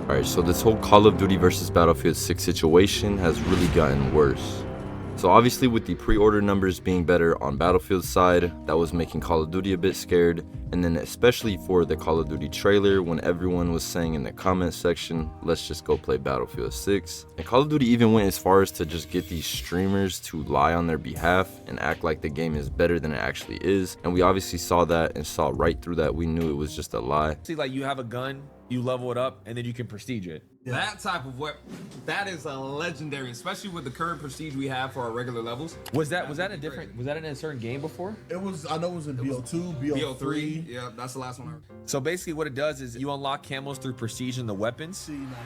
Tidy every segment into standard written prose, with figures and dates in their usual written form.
Alright, so this whole Call of Duty versus Battlefield 6 situation has really gotten worse. So obviously with the pre-order numbers being better on Battlefield's side, that was making Call of Duty a bit scared, and then especially for the Call of Duty trailer when everyone was saying in the comment section, let's just go play Battlefield 6. And Call of Duty even went as far as to just get these streamers to lie on their behalf and act like the game is better than it actually is. And we obviously saw that and saw right through that. We knew it was just a lie. See, like you have a gun, you level it up, and then you can prestige it. Yeah. That type of that is a legendary, especially with the current prestige we have for our regular levels. Was that in a certain game before? It was, I know it was in BO2, BO3. Yeah, that's the last one. So basically what it does is you unlock camos through prestige and the weapons. See, now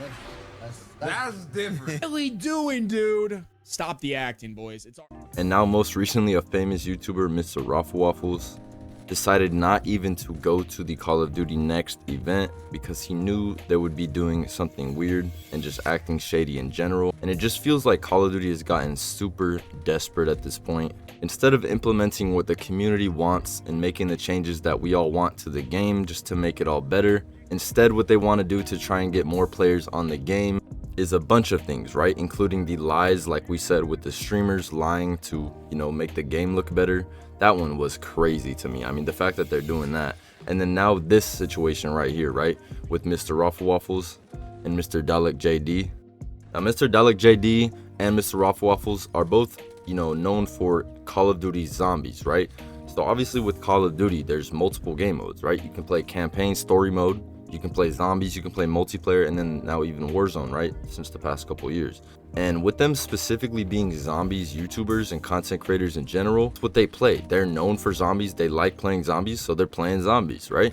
that's different. What are we doing, dude? Stop the acting, boys. It's all. And now most recently a famous YouTuber, Mr. Raffle Waffles, decided not even to go to the Call of Duty Next event because he knew they would be doing something weird and just acting shady in general. And it just feels like Call of Duty has gotten super desperate at this point. Instead of implementing what the community wants and making the changes that we all want to the game just to make it all better, instead what they want to do to try and get more players on the game is a bunch of things, right? Including the lies, like we said, with the streamers lying to, make the game look better. That one was crazy to me. I mean, the fact that they're doing that. And then now this situation right here, right? With Mr. Raffle Waffles and Mr. Dalek JD. Now, Mr. Dalek JD and Mr. Raffle Waffles are both, known for Call of Duty Zombies, right? So obviously with Call of Duty, there's multiple game modes, right? You can play campaign story mode, you can play zombies, you can play multiplayer, and then now even Warzone, right? Since the past couple of years. And with them specifically being zombies, YouTubers, and content creators in general, it's what they play. They're known for zombies. They like playing zombies, so they're playing zombies, right?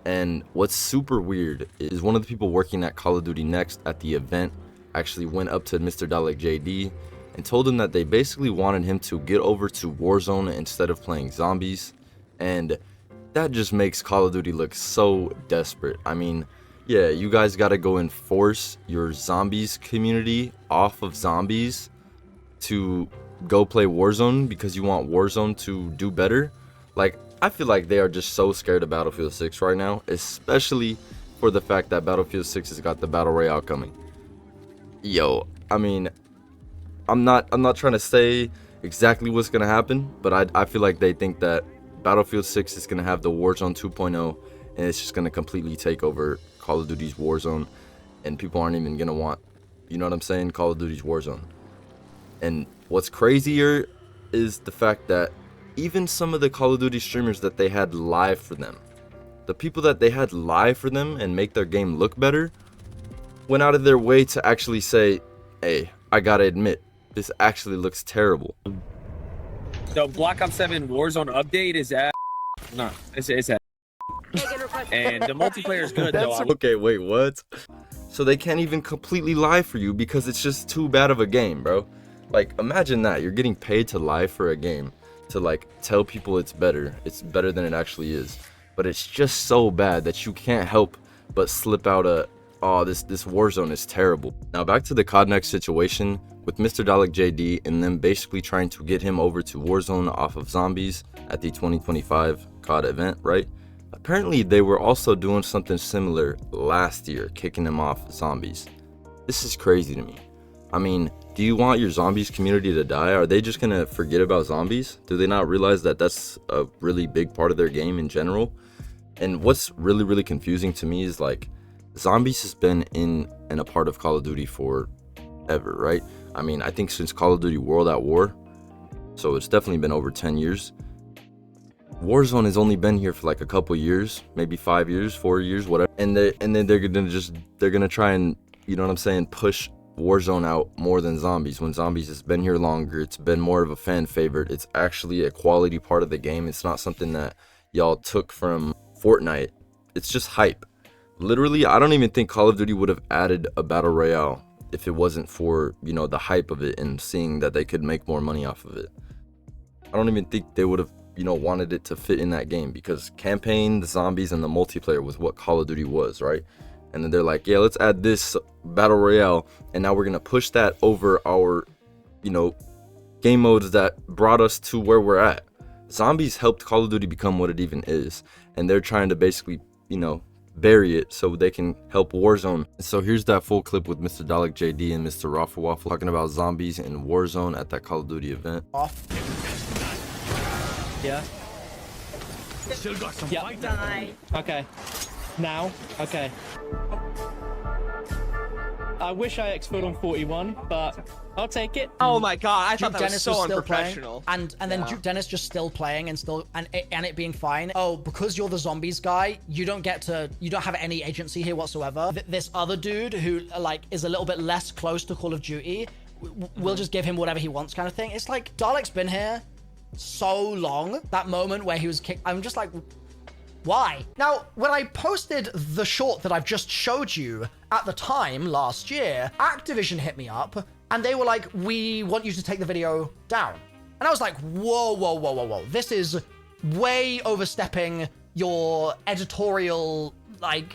And what's super weird is one of the people working at Call of Duty Next at the event actually went up to Mr. Dalek JD and told him that they basically wanted him to get over to Warzone instead of playing zombies. And that just makes Call of Duty look so desperate. I mean, yeah, you guys gotta go and force your zombies community off of zombies to go play Warzone because you want Warzone to do better. Like, I feel like they are just so scared of Battlefield 6 right now, especially for the fact that Battlefield 6 has got the Battle Royale coming. Yo, I mean, I'm not trying to say exactly what's gonna happen, but I feel like they think that Battlefield 6 is gonna have the Warzone 2.0, and it's just gonna completely take over Call of Duty's Warzone, and people aren't even gonna want, Call of Duty's Warzone. And what's crazier is the fact that even some of the Call of Duty streamers that they had live for them, the people that they had live for them and make their game look better, went out of their way to actually say, hey, I gotta admit, this actually looks terrible. The Black Ops 7 Warzone update is at. No, it's at. And the multiplayer is good though. Okay, wait, what? So they can't even completely lie for you because it's just too bad of a game, bro. Like, imagine that. You're getting paid to lie for a game, to like tell people it's better than it actually is, but it's just so bad that you can't help but slip out a, oh, this Warzone is terrible. Now back to the COD Next situation with Mr. Dalek JD and them basically trying to get him over to Warzone off of zombies at the 2025 COD event, right? Apparently they were also doing something similar last year, kicking him off zombies. This is crazy to me. I mean, do you want your zombies community to die? Are they just gonna forget about zombies? Do they not realize that that's a really big part of their game in general? And what's really, really confusing to me is like, zombies has been in and a part of Call of Duty forever, right? I mean, I think since Call of Duty World at War, so it's definitely been over 10 years. Warzone has only been here for like a couple years, maybe 5 years, 4 years, whatever. And then they're gonna try and, push Warzone out more than zombies when zombies has been here longer. It's been more of a fan favorite. It's actually a quality part of the game. It's not something that y'all took from Fortnite. It's just hype. Literally, I don't even think Call of Duty would have added a battle royale if it wasn't for, the hype of it and seeing that they could make more money off of it. I don't even think they would have, wanted it to fit in that game because campaign, the zombies, and the multiplayer was what Call of Duty was, right? And then they're like, yeah, let's add this battle royale, and now we're gonna push that over our, game modes that brought us to where we're at. Zombies helped Call of Duty become what it even is, and they're trying to basically, bury it so they can help Warzone. So here's that full clip with Mr. Dalek JD and Mr. Raffle Waffle talking about zombies in Warzone at that Call of Duty event. Yeah. Still got some fight. Die. Okay. Now. Okay. I wish I exfilled on 41, but I'll take it. Oh my god, I Duke thought that Dennis was so still unprofessional. playing, and then Duke Dennis just still playing and it being fine. Oh, because you're the zombies guy, you don't have any agency here whatsoever. This other dude who like is a little bit less close to Call of Duty, we'll just give him whatever he wants kind of thing. It's like Dalek's been here so long. That moment where he was kicked, I'm just like, why? Now, when I posted the short that I've just showed you at the time last year, Activision hit me up and they were like, we want you to take the video down. And I was like, whoa, whoa, whoa, whoa, whoa. This is way overstepping your editorial like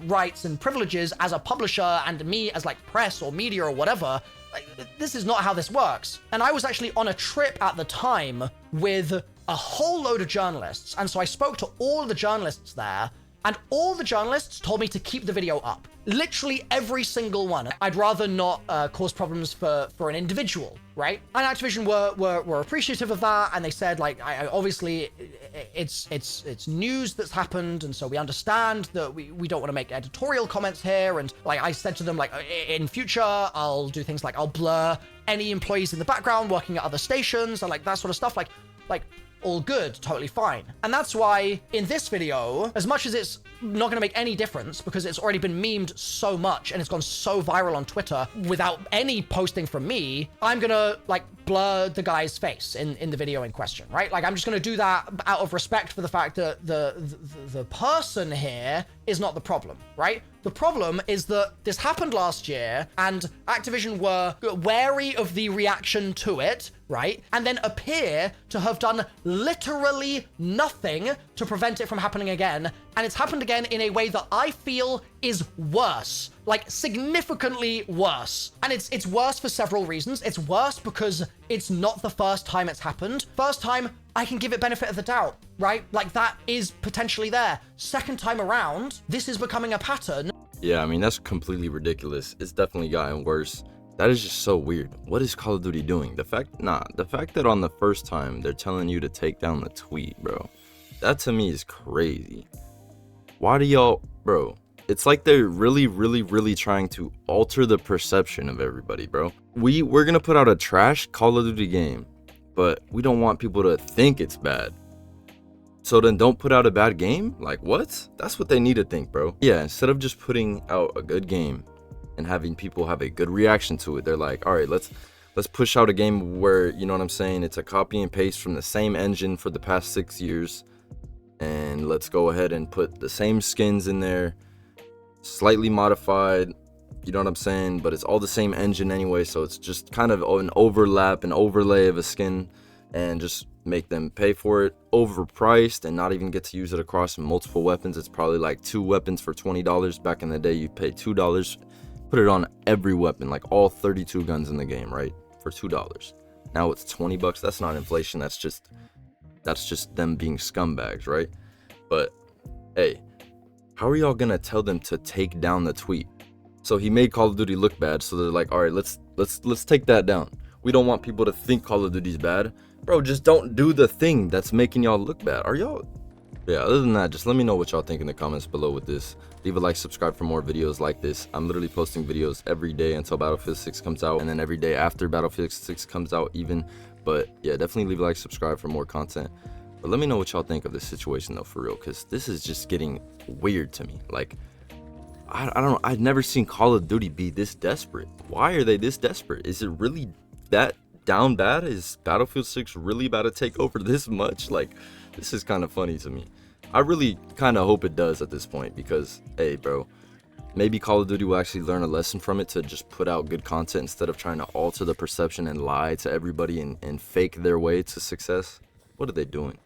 rights and privileges as a publisher and me as like press or media or whatever. Like, this is not how this works. And I was actually on a trip at the time with a whole load of journalists. And so I spoke to all the journalists there, and all the journalists told me to keep the video up. Literally every single one. I'd rather not cause problems for an individual, right? And Activision were appreciative of that, and they said, like, I obviously it's news that's happened, and so we understand that we don't want to make editorial comments here. And like I said to them, like, in future I'll do things like I'll blur any employees in the background working at other stations and like that sort of stuff. Like all good, totally fine. And that's why in this video, as much as it's not gonna make any difference because it's already been memed so much and it's gone so viral on Twitter without any posting from me, I'm gonna like blur the guy's face in the video in question, right? Like I'm just gonna do that out of respect for the fact that the person here is not the problem, right? The problem is that this happened last year and Activision were wary of the reaction to it, right? And then appear to have done literally nothing to prevent it from happening again. And it's happened again in a way that I feel is worse, like significantly worse. And it's worse for several reasons. It's worse because it's not the first time it's happened. First time, I can give it benefit of the doubt, right? Like that is potentially there. Second time around, this is becoming a pattern. Yeah, I mean, that's completely ridiculous. It's definitely gotten worse. That is just so weird. What is Call of Duty doing? The fact that on the first time they're telling you to take down the tweet, bro, that to me is crazy. Why do y'all, bro? It's like they're really trying to alter the perception of everybody, bro. We're gonna put out a trash Call of Duty game, but we don't want people to think it's bad. So then don't put out a bad game? Like what? That's what they need to think, bro. Yeah, instead of just putting out a good game and having people have a good reaction to it, they're like, all right, let's push out a game where, you know what I'm saying, it's a copy and paste from the same engine for the past 6 years, and let's go ahead and put the same skins in there, slightly modified, you know what I'm saying, but it's all the same engine anyway, so it's just kind of an overlay of a skin, and just make them pay for it, overpriced, and not even get to use it across multiple weapons. It's probably like 2 weapons for $20. Back in the day, you pay $2. Put it on every weapon, like all 32 guns in the game, right? For $2. Now it's $20. That's not inflation. That's just them being scumbags, right? But hey, how are y'all gonna tell them to take down the tweet? So he made Call of Duty look bad, so they're like, all right, let's take that down. We don't want people to think Call of Duty's bad. Bro, just don't do the thing that's making y'all look bad. Are y'all? Yeah, other than that, just let me know what y'all think in the comments below with this. Leave a like, subscribe for more videos like this. I'm literally posting videos every day until Battlefield 6 comes out, and then every day after Battlefield 6 comes out even. But yeah, definitely leave a like, subscribe for more content. But let me know what y'all think of this situation though, for real, because this is just getting weird to me. Like, I don't know, I've never seen Call of Duty be this desperate. Why are they this desperate? Is it really that down bad? Is Battlefield 6 really about to take over this much? Like, this is kind of funny to me. I really kind of hope it does at this point, because hey bro, maybe Call of Duty will actually learn a lesson from it to just put out good content instead of trying to alter the perception and lie to everybody and fake their way to success. What are they doing?